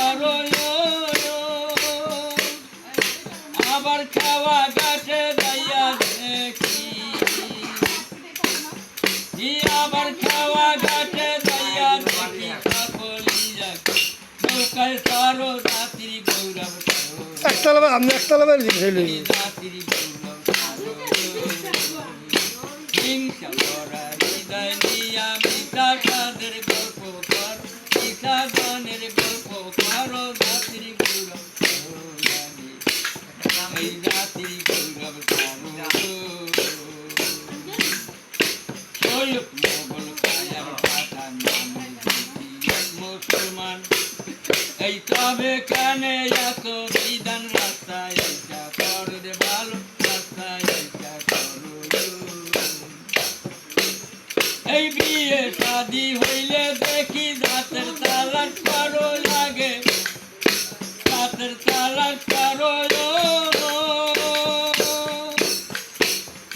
করো আবার খাওয়া গাছে যাইয়া দেখি আবার খাওয়া গাছে যাইয়া দেখি সকলি যাকে নৌকায় সারো রাত্রি গৌরব একতলা আপনি একতলা বাড়ি রাত্রি গৌরব হিংসা করা হৃদয় নিয়া মিথ্যা সাদের গল্প কর মিথ্যা গানের গল্প করো রাত্রি গৌরব এই রাত্রি গৌরব সৈয়দ মোগল কায়ার পাঠান মুসলমান এই তবে কানে এত বিধান রাস্তায় এইটা করো রে ভালো রাস্তায় এইটা করো এই বিয়ে শাদি হইলে দেখি রাতের তালাক করো লাগে রাতের তালাক করো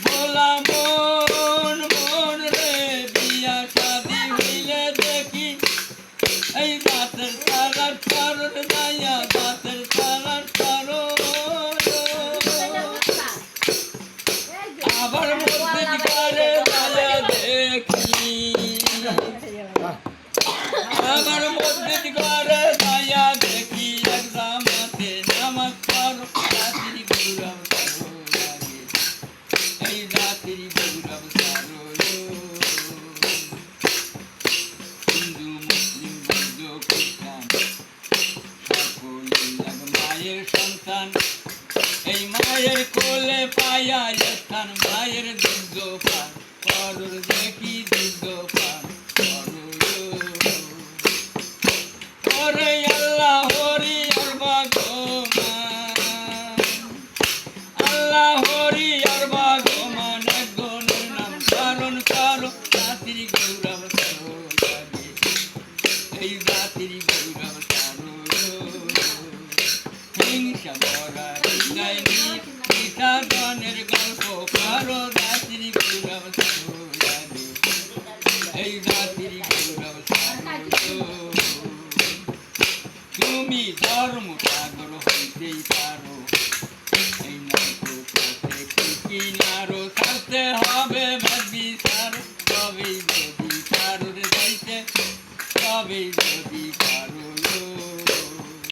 বলা মন মন রে বিয়া শাদি হইলে দেখি এই রাতের তালাক করো দায়া রাতের তালাক করো আবার মসজিদ করে দায়া দেখি আবার মসজিদ করে দায়া দেখি এক জামাতে নামাজ পড়ো রাত্রি গৌরব করো লাগে এই রাত্রি গৌরব করো হিন্দু মুসলিম বৌদ্ধ খ্রিস্টান সকলে এক মায়ের সন্তান এই মায়ের কোলে পায়া স্থান মায়ের দুগ্ধ পান করুর দেখি দুগ্ধ পান ওরে আল্লাহ হরি আর ভগবান আল্লাহ হরি আর ভগবান একজনের নাম কারণ কারো রাত্রি গৌরব করো লাগে এই রাত্রি গৌরব করো হিংসা ভরা হৃদয় মিঠা গানের গল্প করো রাত্রি গৌরব করো লাগে এই রাত্রি গৌরব করো তুমি ধর্ম সাগর হইতেই পারো